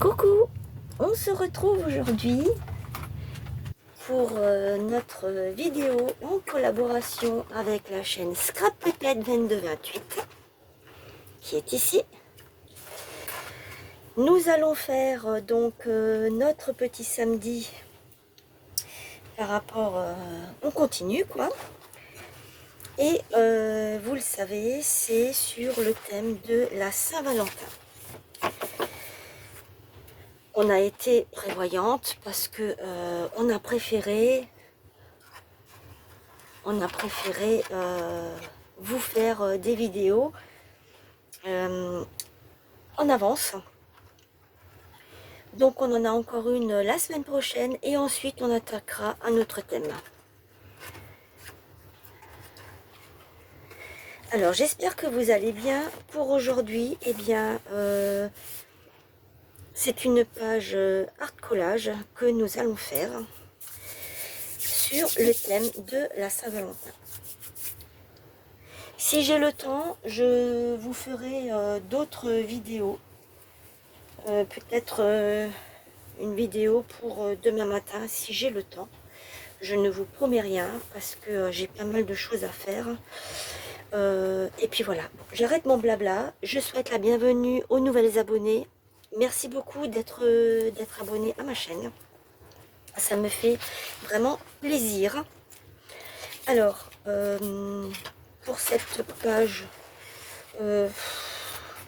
Coucou, on se retrouve aujourd'hui pour notre vidéo en collaboration avec la chaîne Scrap Pépette 2228 qui est ici. Nous allons faire donc notre petit samedi par rapport, on continue quoi. Et vous le savez, c'est sur le thème de la Saint-Valentin. On a été prévoyante parce que on a préféré vous faire des vidéos en avance. Donc on en a encore une la semaine prochaine et ensuite on attaquera un autre thème. Alors j'espère que vous allez bien. Pour aujourd'hui, eh bien c'est une page art collage que nous allons faire sur le thème de la Saint-Valentin. Si j'ai le temps, je vous ferai d'autres vidéos. Peut-être une vidéo pour demain matin si j'ai le temps. Je ne vous promets rien parce que j'ai pas mal de choses à faire. Et puis voilà, j'arrête mon blabla. Je souhaite la bienvenue aux nouvelles abonnés. Merci beaucoup d'être abonné à ma chaîne. Ça me fait vraiment plaisir. Alors, pour cette page,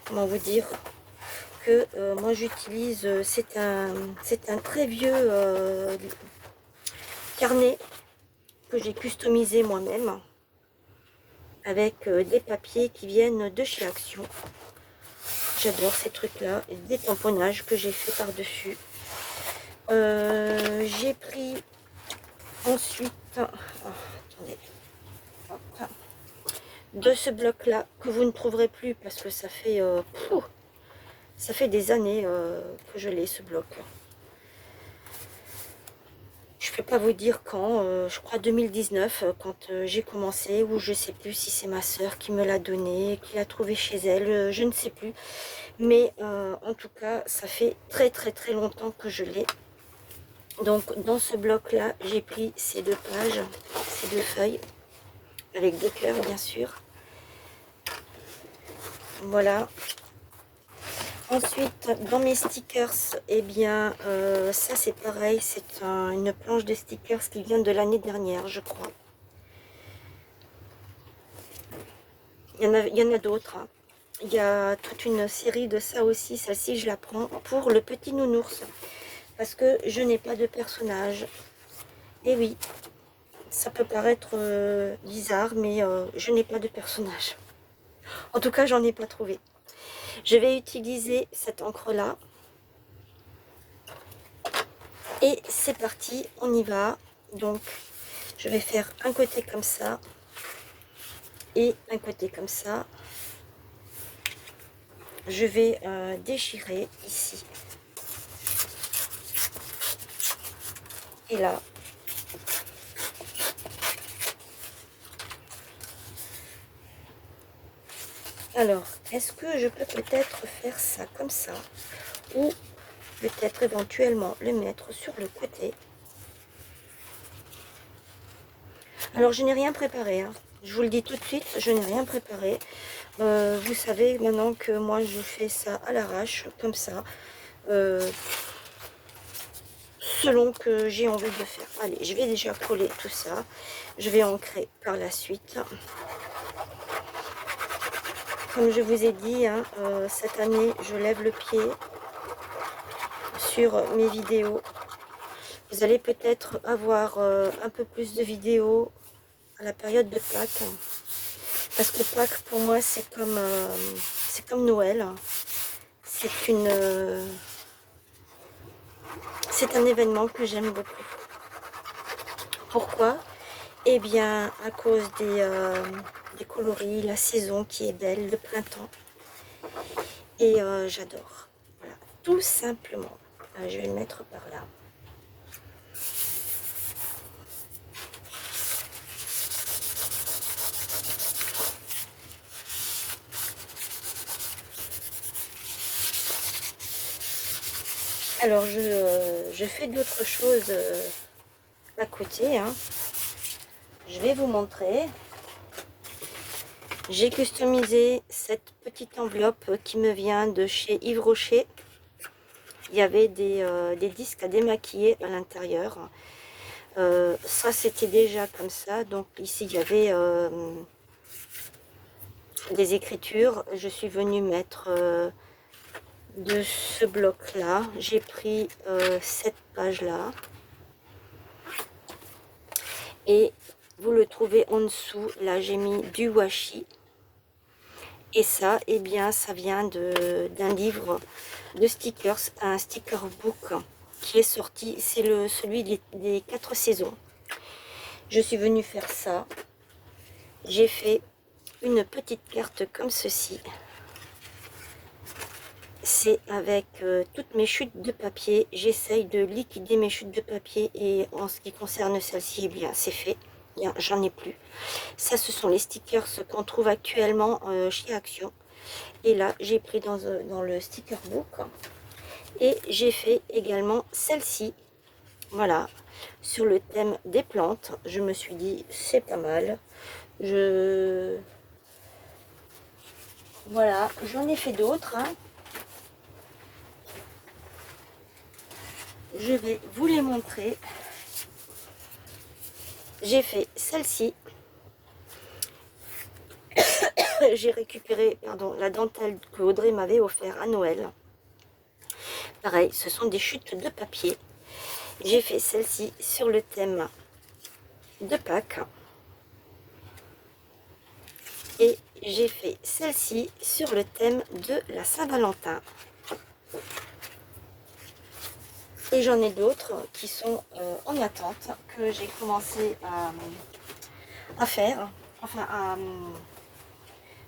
comment vous dire que moi j'utilise, c'est un très vieux carnet que j'ai customisé moi-même avec des papiers qui viennent de chez Action. J'adore ces trucs là, et des tamponnages que j'ai fait par dessus. J'ai pris ensuite attendez, hop, de ce bloc là que vous ne trouverez plus parce que ça fait des années que je l'ai, ce bloc. Je peux pas vous dire quand, je crois 2019, quand j'ai commencé, ou je sais plus si c'est ma soeur qui me l'a donné, qui l'a trouvé chez elle, je ne sais plus. Mais en tout cas, ça fait très longtemps que je l'ai. Donc dans ce bloc là, j'ai pris ces deux pages, ces deux feuilles, avec des cœurs bien sûr. Voilà. Ensuite, dans mes stickers, eh bien, ça c'est pareil, c'est une planche de stickers qui vient de l'année dernière, je crois. Il y en a d'autres. Hein. Il y a toute une série de ça aussi. Celle-ci, je la prends pour le petit nounours. Parce que je n'ai pas de personnage. Et oui, ça peut paraître bizarre, mais je n'ai pas de personnage. En tout cas, j'en ai pas trouvé. Je vais utiliser cette encre-là. Et c'est parti, on y va. Donc, je vais faire un côté comme ça. Et un côté comme ça. Je vais déchirer ici. Et là. Alors, est-ce que je peux peut-être faire ça comme ça? Ou peut-être éventuellement le mettre sur le côté. Alors, je n'ai rien préparé. Hein. Je vous le dis tout de suite, je n'ai rien préparé. Vous savez maintenant que moi, je fais ça à l'arrache, comme ça. Selon que j'ai envie de faire. Allez, je vais déjà coller tout ça. Je vais ancrer par la suite. Comme je vous ai dit, hein, cette année, je lève le pied sur mes vidéos. Vous allez peut-être avoir un peu plus de vidéos à la période de Pâques. Parce que Pâques, pour moi, c'est comme Noël. C'est un événement que j'aime beaucoup. Pourquoi? Eh bien, à cause des coloris, la saison qui est belle, le printemps. Et j'adore. Voilà, tout simplement. Je vais le mettre par là. Alors je fais d'autres choses à côté, hein. Je vais vous montrer. J'ai customisé cette petite enveloppe qui me vient de chez Yves Rocher. Il y avait des disques à démaquiller à l'intérieur. Ça c'était déjà comme ça. Donc ici il y avait des écritures. Je suis venue mettre de ce bloc là. J'ai pris cette page là. Et vous le trouvez en dessous. Là j'ai mis du washi. Et ça, eh bien, ça vient d'un livre de stickers, un sticker book qui est sorti. C'est celui des 4 saisons. Je suis venue faire ça. J'ai fait une petite carte comme ceci. C'est avec toutes mes chutes de papier. J'essaye de liquider mes chutes de papier et en ce qui concerne celle-ci, eh bien, c'est fait. J'en ai plus. Ça, ce sont les stickers qu'on trouve actuellement chez Action. Et là, j'ai pris dans le sticker book. Et j'ai fait également celle-ci. Voilà. Sur le thème des plantes. Je me suis dit, c'est pas mal. Voilà. J'en ai fait d'autres. Hein. Je vais vous les montrer. J'ai fait celle-ci. J'ai récupéré la dentelle que Audrey m'avait offert à Noël. Pareil, ce sont des chutes de papier. J'ai fait celle-ci sur le thème de Pâques. Et j'ai fait celle-ci sur le thème de la Saint-Valentin. Et j'en ai d'autres qui sont en attente, que j'ai commencé à faire. Enfin,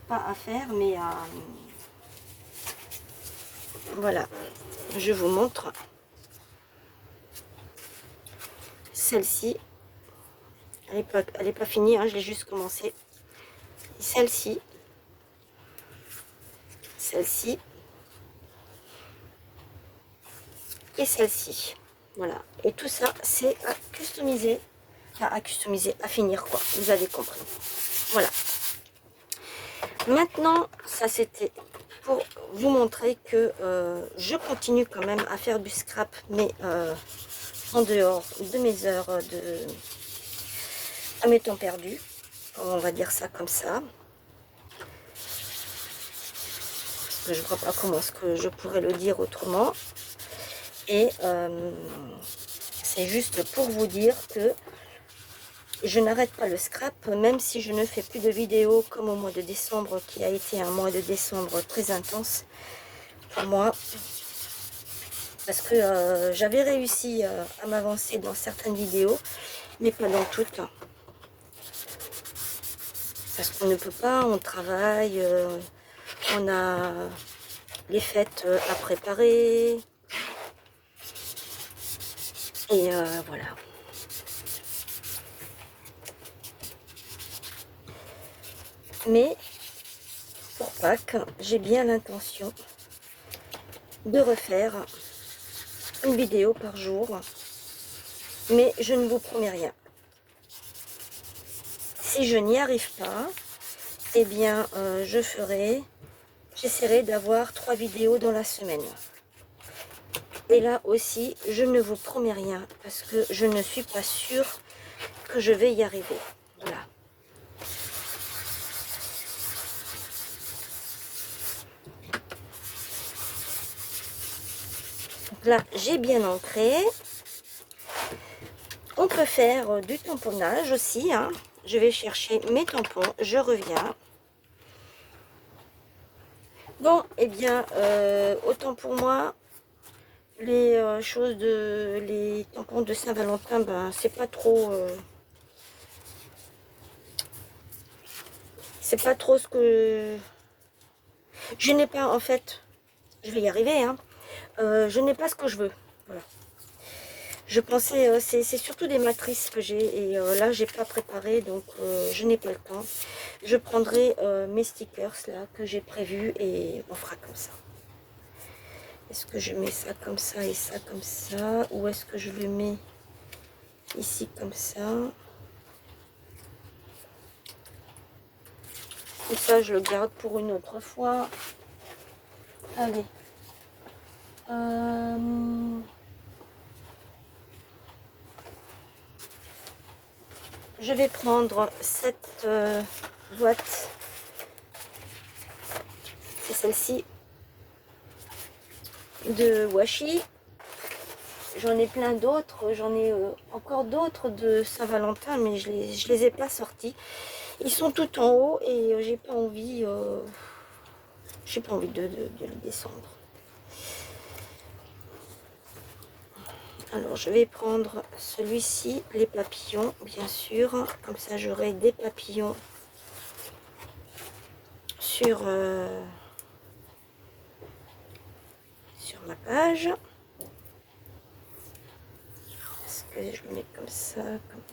pas à faire, mais à... Voilà, je vous montre. Celle-ci, elle n'est pas finie, hein, je l'ai juste commencé. Celle-ci, celle-ci et celle-ci. Voilà, et tout ça, c'est à customiser. Enfin, à customiser, à finir, quoi. Vous avez compris. Voilà. Maintenant, ça c'était pour vous montrer que je continue quand même à faire du scrap, mais en dehors de mes heures à mes temps perdus, on va dire ça comme ça. Parce que je ne vois pas comment est-ce que je pourrais le dire autrement. Et c'est juste pour vous dire que je n'arrête pas le scrap, même si je ne fais plus de vidéos comme au mois de décembre, qui a été un mois de décembre très intense pour moi. Parce que j'avais réussi à m'avancer dans certaines vidéos, mais pas dans toutes. Parce qu'on ne peut pas, on travaille, on a les fêtes à préparer. Et voilà. Mais pour Pâques, j'ai bien l'intention de refaire une vidéo par jour. Mais je ne vous promets rien. Si je n'y arrive pas, eh bien j'essaierai d'avoir 3 vidéos dans la semaine. Et là aussi, je ne vous promets rien parce que je ne suis pas sûre que je vais y arriver. Voilà. Donc là, j'ai bien ancré. On peut faire du tamponnage aussi. Hein. Je vais chercher mes tampons. Je reviens. Bon, eh bien, autant pour moi, les les tampons de Saint-Valentin, ben, c'est pas trop... c'est pas trop ce que... Je n'ai pas, en fait, je vais y arriver, hein. Je n'ai pas ce que je veux. Voilà. Je pensais, c'est surtout des matrices que j'ai, et là, j'ai pas préparé, donc je n'ai pas le temps. Je prendrai mes stickers, là, que j'ai prévus, et on fera comme ça. Est-ce que je mets ça comme ça et ça comme ça? Ou est-ce que je le mets ici comme ça? Et ça, je le garde pour une autre fois. Allez. Je vais prendre cette boîte. C'est celle-ci. De washi. J'en ai plein d'autres. J'en ai encore d'autres de Saint-Valentin. Mais je les ai pas sortis. Ils sont tout en haut. Et j'ai pas envie... de le descendre. Alors, je vais prendre celui-ci, les papillons, bien sûr. Comme ça, j'aurai des papillons sur ma page. Est-ce que je le mets comme ça,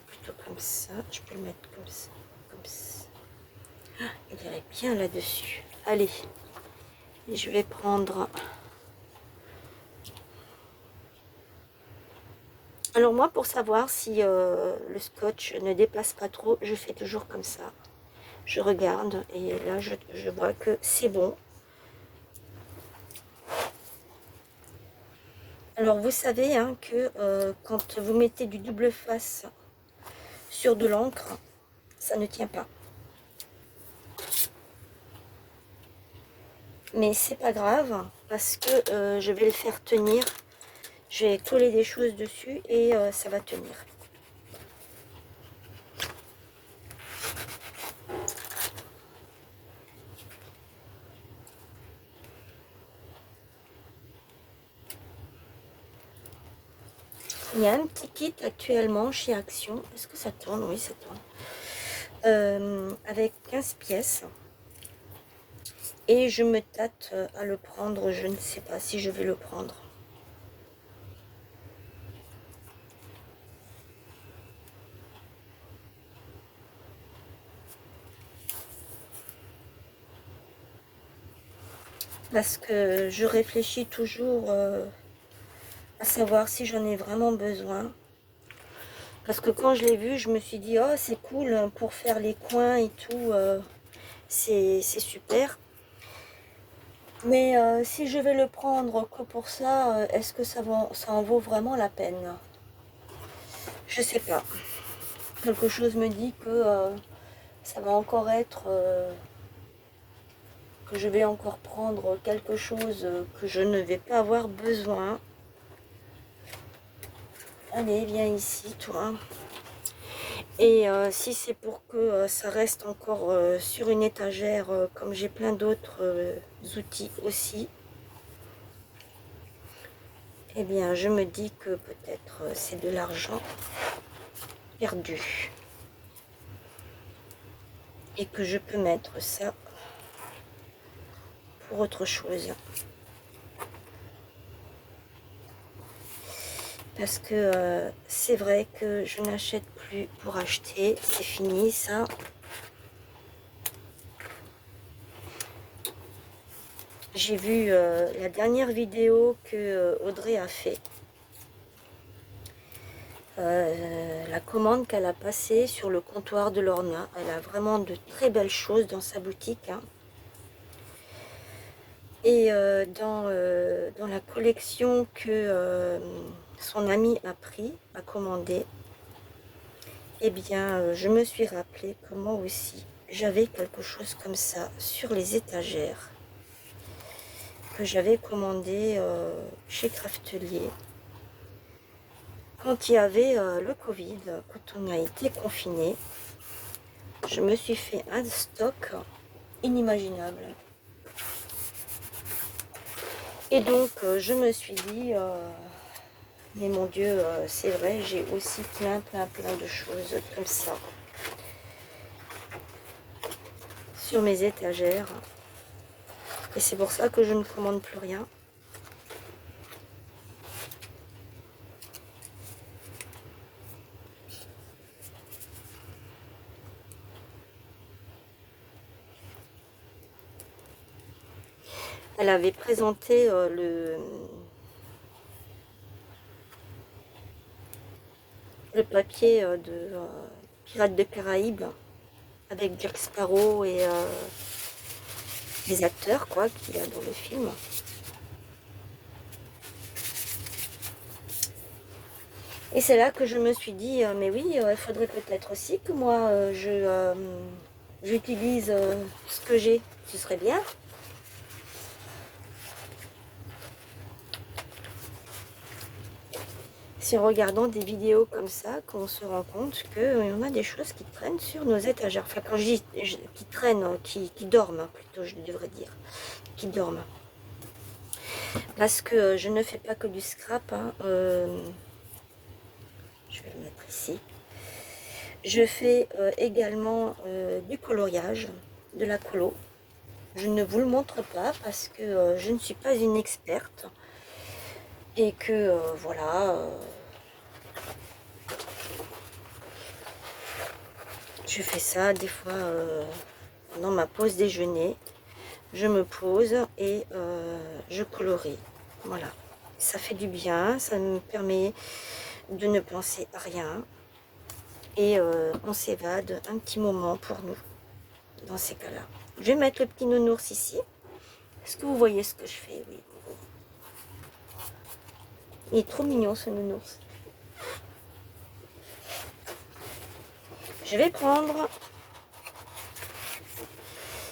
plutôt comme ça? Je peux le mettre comme ça, comme ça. Ah, il irait bien là-dessus. Allez, et je vais prendre... Alors moi, pour savoir si le scotch ne dépasse pas trop, je fais toujours comme ça. Je regarde et là, je vois que c'est bon. Alors vous savez hein, que quand vous mettez du double face sur de l'encre, ça ne tient pas. Mais c'est pas grave parce que je vais le faire tenir. Je vais coller des choses dessus et ça va tenir. Il y a un petit kit actuellement chez Action. Est-ce que ça tourne? Oui, ça tourne. Avec 15 pièces. Et je me tâte à le prendre. Je ne sais pas si je vais le prendre. Parce que je réfléchis toujours à savoir si j'en ai vraiment besoin. Parce que quand je l'ai vu, je me suis dit, oh c'est cool pour faire les coins et tout, c'est super. Mais si je vais le prendre que pour ça, est-ce que ça en vaut vraiment la peine? Je sais pas. Quelque chose me dit que ça va encore être... que je vais encore prendre quelque chose que je ne vais pas avoir besoin. Allez, viens ici, toi. Et si c'est pour que ça reste encore sur une étagère, comme j'ai plein d'autres outils aussi, eh bien, je me dis que peut-être c'est de l'argent perdu. Et que je peux mettre ça pour autre chose. Parce que c'est vrai que je n'achète plus pour acheter. C'est fini, ça. J'ai vu la dernière vidéo que Audrey a fait. La commande qu'elle a passée sur le comptoir de Lorna. Elle a vraiment de très belles choses dans sa boutique. Hein. Et dans la collection que son ami a commandé, eh bien, je me suis rappelé que moi aussi, j'avais quelque chose comme ça sur les étagères que j'avais commandé chez Craftelier. Quand il y avait le Covid, quand on a été confiné, je me suis fait un stock inimaginable. Et donc, je me suis dit, mais mon Dieu, c'est vrai, j'ai aussi plein de choses comme ça sur mes étagères. Et c'est pour ça que je ne commande plus rien. Elle avait présenté le papier de Pirates des Caraïbes avec Jack Sparrow et les acteurs quoi qu'il y a dans le film. Et c'est là que je me suis dit, mais oui, il faudrait peut-être aussi que moi, j'utilise ce que j'ai, ce serait bien. C'est en regardant des vidéos comme ça qu'on se rend compte qu'il y a des choses qui traînent sur nos étagères. Enfin, quand je dis qui traînent, qui dorment, hein, plutôt, je devrais dire, qui dorment. Parce que je ne fais pas que du scrap, hein, je vais le mettre ici. Je fais également du coloriage, de la colo. Je ne vous le montre pas parce que je ne suis pas une experte et que voilà, je fais ça des fois pendant ma pause déjeuner. Je me pose et je colorie. Voilà, ça fait du bien, ça me permet de ne penser à rien et on s'évade un petit moment pour nous dans ces cas-là. Je vais mettre le petit nounours ici. Est-ce que vous voyez ce que je fais? Oui. Il est trop mignon ce nounours. Je vais prendre,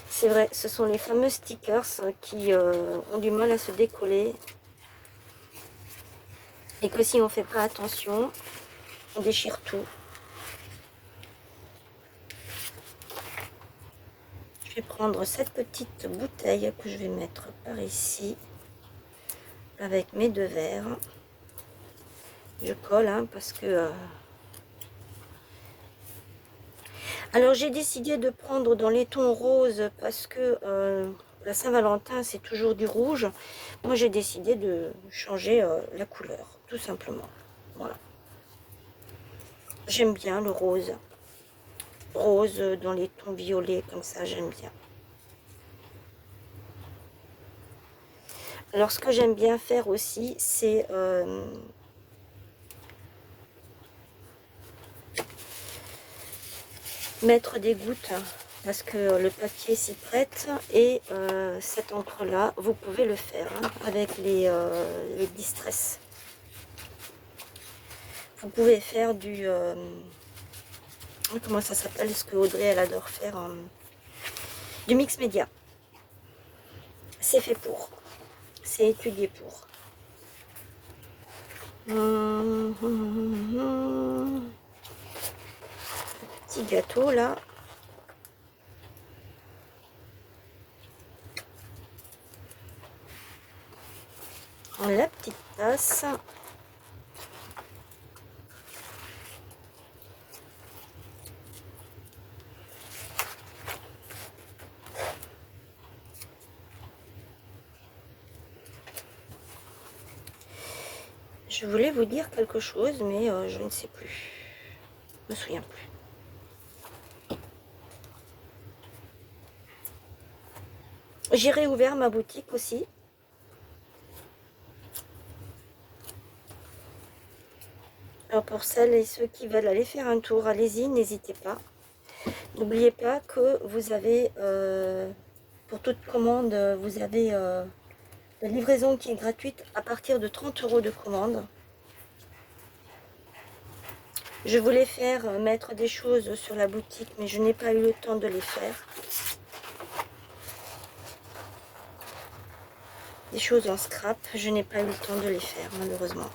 c'est vrai, ce sont les fameux stickers qui ont du mal à se décoller et que si on ne fait pas attention, on déchire tout. Je vais prendre cette petite bouteille que je vais mettre par ici avec mes deux verres. Je colle hein, parce que... Alors j'ai décidé de prendre dans les tons roses parce que la Saint-Valentin c'est toujours du rouge. Moi j'ai décidé de changer la couleur, tout simplement. Voilà. J'aime bien le rose. Rose dans les tons violets comme ça, j'aime bien. Alors ce que j'aime bien faire aussi, c'est mettre des gouttes parce que le papier s'y prête et cette encre là vous pouvez le faire hein, avec les distress. Vous pouvez faire du comment ça s'appelle, ce que Audrey elle adore faire, du mix média. C'est fait pour, c'est étudié pour. Petit gâteau là. La petite tasse. Je voulais vous dire quelque chose, mais je ne sais plus. Je me souviens plus. J'ai réouvert ma boutique aussi. Alors pour celles et ceux qui veulent aller faire un tour, allez-y, n'hésitez pas. N'oubliez pas que vous avez, pour toute commande, vous avez la livraison qui est gratuite à partir de 30 € de commande. Je voulais faire mettre des choses sur la boutique, mais je n'ai pas eu le temps de les faire. Des choses en scrap, je n'ai pas eu le temps de les faire, malheureusement.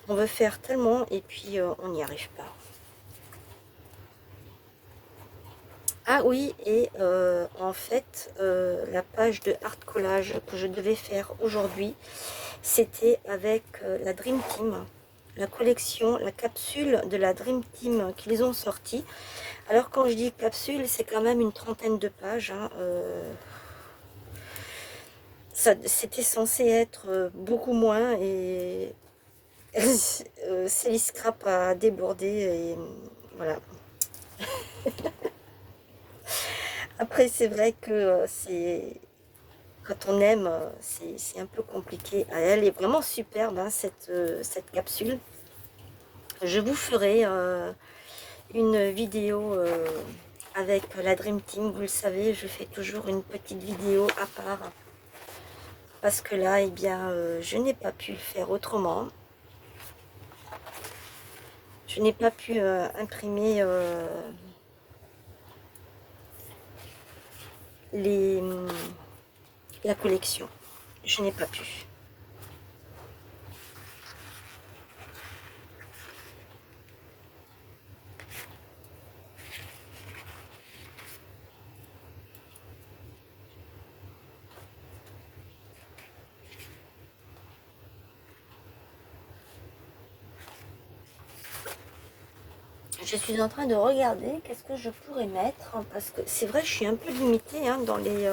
On veut faire tellement et puis on n'y arrive pas. Ah oui, et en fait, la page de art collage que je devais faire aujourd'hui, c'était avec la Dream Team, la collection, la capsule de la Dream Team qu'ils ont sorti. Alors quand je dis capsule, c'est quand même une trentaine de pages. Hein, c'était censé être beaucoup moins et Célie Scrap a débordé et voilà. Après c'est vrai que c'est quand on aime, c'est un peu compliqué. Elle est vraiment superbe, hein, cette capsule. Je vous ferai une vidéo avec la Dream Team. Vous le savez, je fais toujours une petite vidéo à part. Parce que là, eh bien, je n'ai pas pu le faire autrement. Je n'ai pas pu imprimer la collection. Je n'ai pas pu. Je suis en train de regarder qu'est-ce que je pourrais mettre, hein, parce que c'est vrai, je suis un peu limitée hein, dans les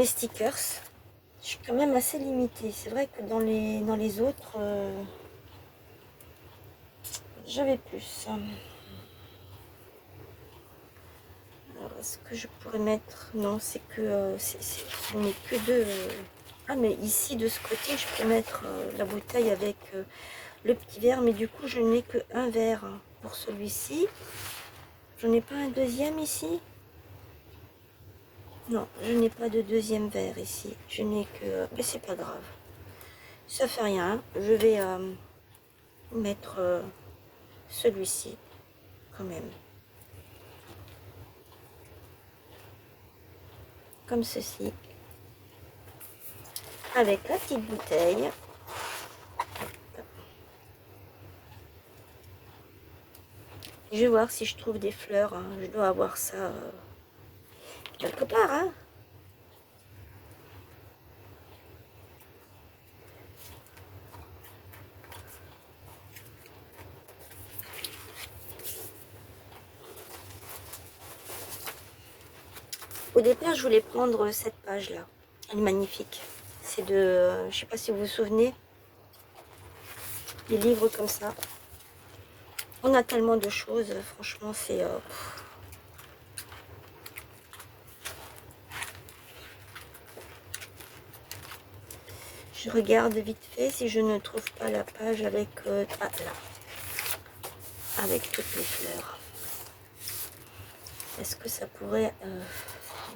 stickers. Je suis quand même assez limitée. C'est vrai que dans les autres, j'avais plus. Alors, est-ce que je pourrais mettre... Non, c'est que... ce n'est que deux... Ah, mais ici, de ce côté, je peux mettre la bouteille avec le petit verre. Mais du coup, je n'ai que un verre pour celui-ci. Je n'ai pas un deuxième ici. Non, je n'ai pas de deuxième verre ici. Je n'ai que... Mais c'est pas grave. Ça fait rien. Je vais mettre celui-ci quand même. Comme ceci. Avec la petite bouteille. Je vais voir si je trouve des fleurs. Hein. Je dois avoir ça quelque part. Hein. Au départ, je voulais prendre cette page-là. Elle est magnifique. C'est de... je sais pas si vous vous souvenez. Des livres comme ça. On a tellement de choses. Franchement, c'est... je regarde vite fait si je ne trouve pas la page avec... ah, là. Avec toutes les fleurs. Est-ce que ça pourrait...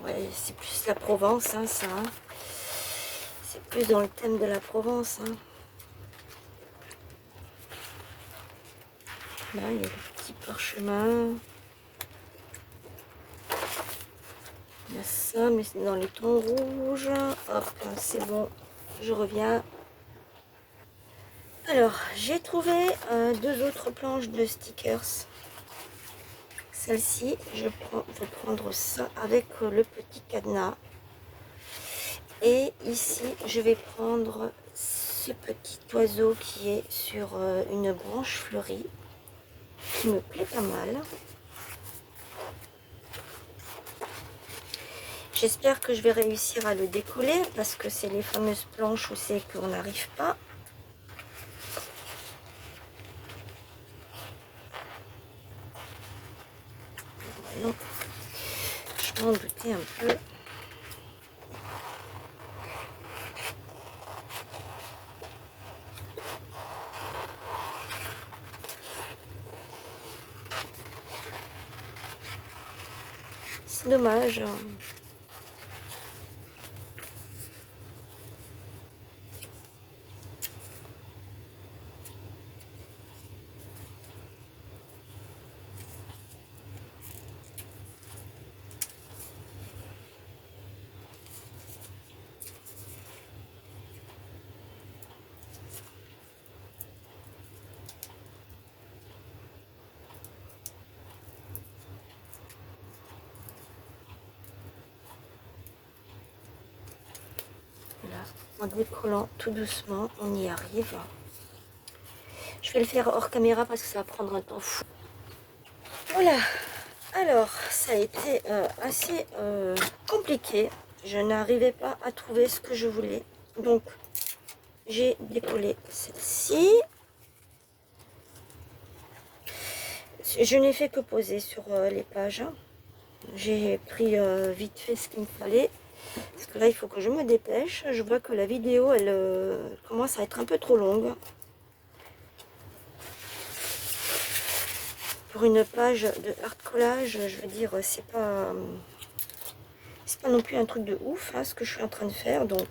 ouais, c'est plus la Provence, hein, ça. Hein. C'est plus dans le thème de la Provence. Hein. Là, il y a le petit parchemin. Il y a ça, mais c'est dans les tons rouges. Hop, c'est bon. Je reviens. Alors, j'ai trouvé deux autres planches de stickers. Celle-ci, je vais prendre ça avec le petit cadenas. Et ici, je vais prendre ce petit oiseau qui est sur une branche fleurie, qui me plaît pas mal. J'espère que je vais réussir à le décoller, parce que c'est les fameuses planches où c'est qu'on n'arrive pas. Non, je m'en doutais un peu. C'est dommage. Voilà, en décollant tout doucement, on y arrive. Je vais le faire hors caméra parce que ça va prendre un temps fou. Voilà, alors ça a été assez compliqué. Je n'arrivais pas à trouver ce que je voulais. Donc, j'ai décollé celle-ci. Je n'ai fait que poser sur les pages. J'ai pris vite fait ce qu'il me fallait. Parce que là, il faut que je me dépêche. Je vois que la vidéo, elle commence à être un peu trop longue. Pour une page de art collage, je veux dire, c'est pas non plus un truc de ouf, hein, ce que je suis en train de faire. Donc,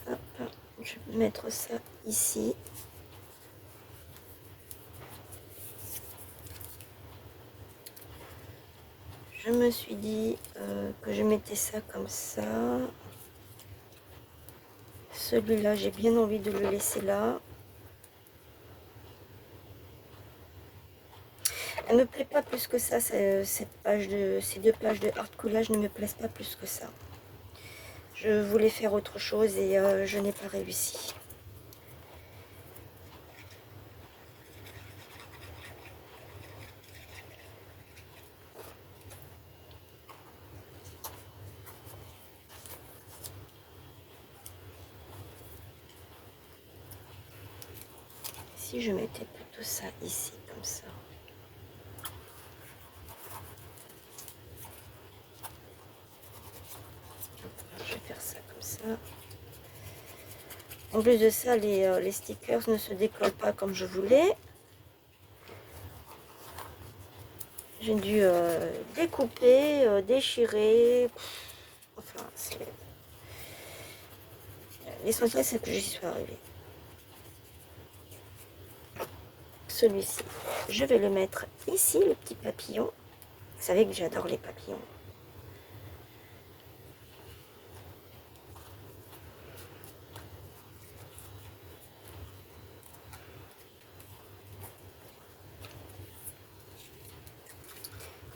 hop, je vais mettre ça ici. Je me suis dit que je mettais ça comme ça. Celui-là, j'ai bien envie de le laisser là. Elle me plaît pas plus que ça, ces deux pages de art collage ne me plaisent pas plus que ça. Je voulais faire autre chose et je n'ai pas réussi. Si je mettais plutôt ça ici, comme ça. Je vais faire ça comme ça. En plus de ça, les stickers ne se décollent pas comme je voulais. J'ai dû découper, déchirer. Enfin, l'essentiel, c'est que j'y sois arrivée. Celui-ci, je vais le mettre ici, le petit papillon. Vous savez que j'adore les papillons.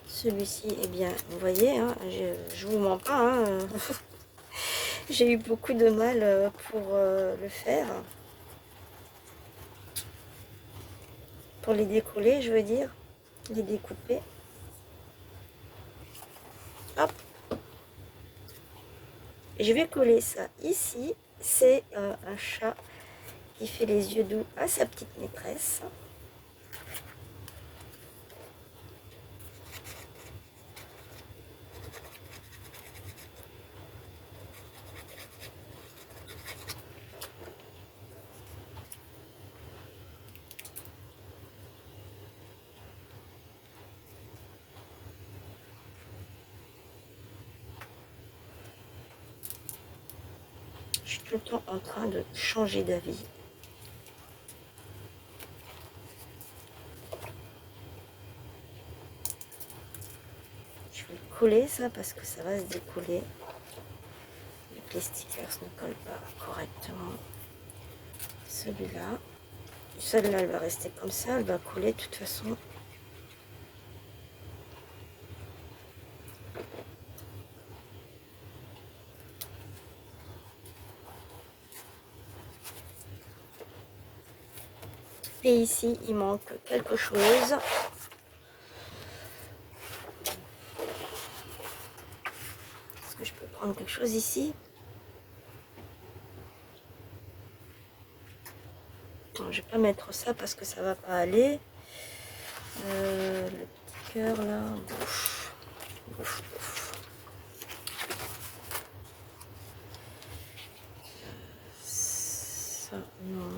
Celui-ci, eh bien, vous voyez, hein, je vous mens pas, hein, j'ai eu beaucoup de mal pour le faire. Pour les décoller, je veux dire, les découper. Hop. Je vais coller ça ici. C'est un chat qui fait les yeux doux à sa petite maîtresse. Je suis tout le temps en train de changer d'avis. Je vais coller ça parce que ça va se décoller. Les stickers ne collent pas correctement. Celui-là. Celle-là, elle va rester comme ça. Elle va coller de toute façon. Et ici, il manque quelque chose. Est-ce que je peux prendre quelque chose ici? Non, je vais pas mettre ça parce que ça va pas aller. Le petit cœur là. Bouf. Bouf, bouf. Ça, non.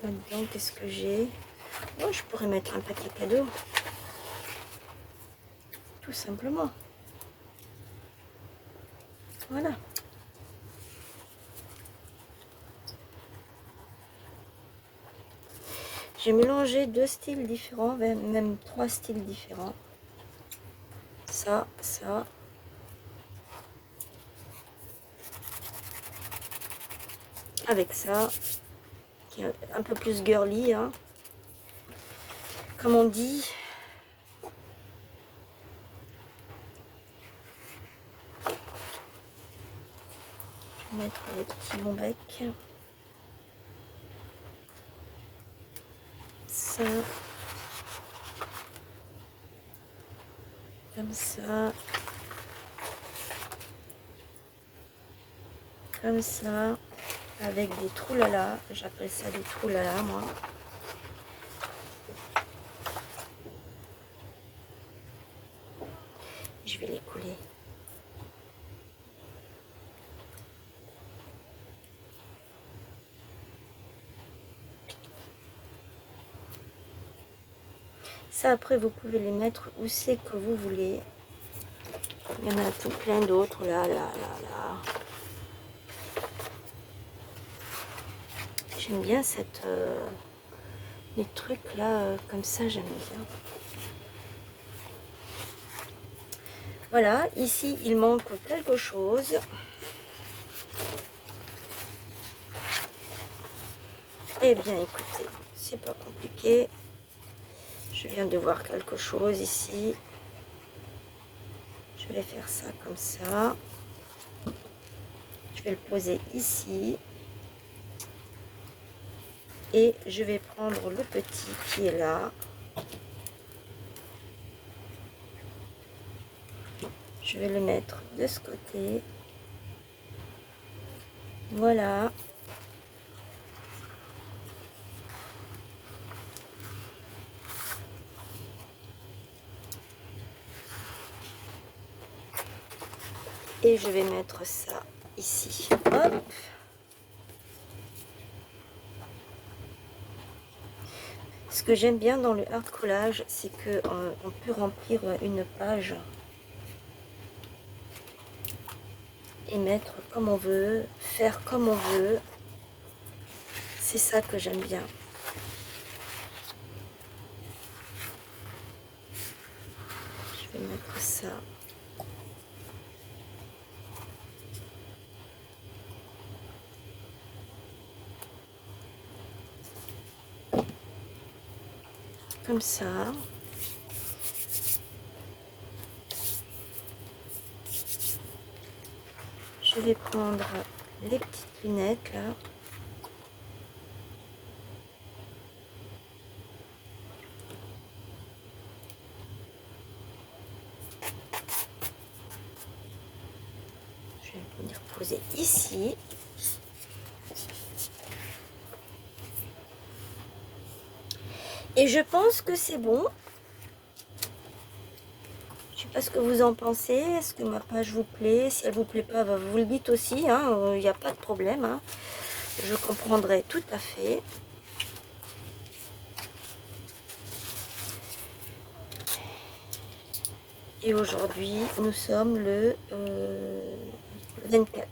Là-dedans, qu'est-ce que j'ai? Oh, je pourrais mettre un paquet cadeau. Tout simplement. Voilà. J'ai mélangé deux styles différents, même trois styles différents. Ça, ça. Avec ça, qui est un peu plus girly, hein. Comme on dit. Je vais mettre les petits bons becs. Ça. Comme ça. Comme ça. avec des troulala. J'appelle ça des troulala, moi. Je vais les couler. Ça, après, vous pouvez les mettre où c'est que vous voulez. Il y en a tout plein d'autres, là, là, là, là. J'aime bien cette... les trucs, là, comme ça, j'aime bien. Voilà, ici, il manque quelque chose. Eh bien, écoutez, c'est pas compliqué. Je viens de voir quelque chose ici. Je vais faire ça comme ça. Je vais le poser ici. Et je vais prendre le petit qui est là. Je vais le mettre de ce côté. Voilà. Et je vais mettre ça ici. Hop. Ce que j'aime bien dans le hard collage, c'est que on peut remplir une page et mettre comme on veut, faire comme on veut. C'est ça que j'aime bien. Je vais mettre ça. Comme ça. Je vais prendre les petites lunettes là. Je vais venir poser ici. Et je pense que c'est bon. Je sais pas ce que vous en pensez. Est-ce que ma page vous plaît? Si elle vous plaît pas, vous le dites aussi. Il n'y a pas de problème. Hein. Je comprendrai tout à fait. Et aujourd'hui, nous sommes le 24.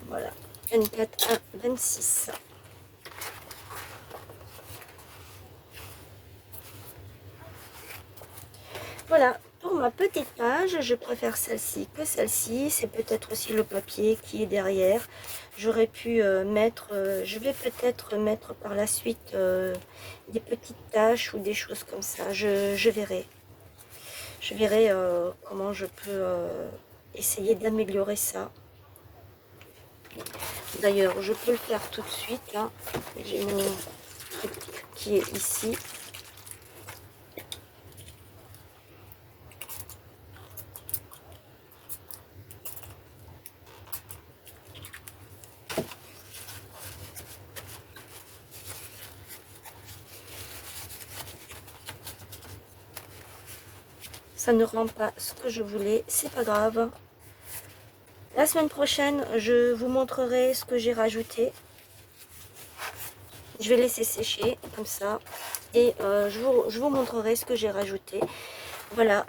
Voilà. 24, 1, 26. Voilà, pour ma petite page, je préfère celle-ci que celle-ci. C'est peut-être aussi le papier qui est derrière. J'aurais pu mettre, je vais peut-être mettre par la suite des petites taches ou des choses comme ça. Je verrai. Je verrai comment je peux essayer d'améliorer ça. D'ailleurs, je peux le faire tout de suite. Là. J'ai mon truc qui est ici. Ça ne rend pas ce que je voulais, c'est pas grave. La semaine prochaine, je vous montrerai ce que j'ai rajouté. Je vais laisser sécher comme ça. Et je vous montrerai ce que j'ai rajouté. Voilà,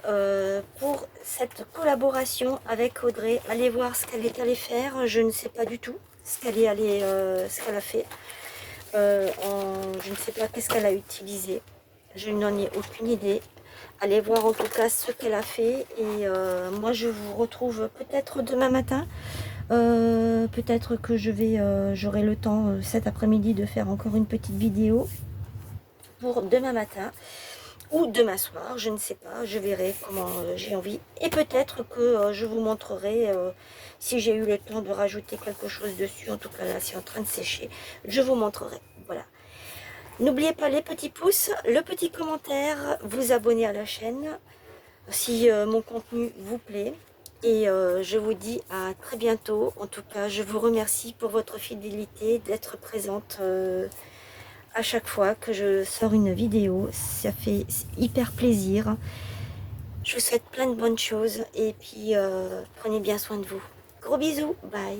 pour cette collaboration avec Audrey, allez voir ce qu'elle est allée faire. Je ne sais pas du tout ce qu'elle a fait. Je ne sais pas qu'est-ce qu'elle a utilisé. Je n'en ai aucune idée. Allez voir en tout cas ce qu'elle a fait. Et moi, je vous retrouve peut-être demain matin. Peut-être que j'aurai le temps cet après-midi de faire encore une petite vidéo pour demain matin ou demain soir, je ne sais pas, je verrai comment j'ai envie. Et peut-être que je vous montrerai si j'ai eu le temps de rajouter quelque chose dessus. En tout cas là, c'est en train de sécher. Je vous montrerai. Voilà. N'oubliez pas les petits pouces, le petit commentaire, vous abonner à la chaîne si mon contenu vous plaît. Et je vous dis à très bientôt. En tout cas, je vous remercie pour votre fidélité, d'être présente à chaque fois que je sors une vidéo. Ça fait hyper plaisir. Je vous souhaite plein de bonnes choses et puis prenez bien soin de vous. Gros bisous, bye.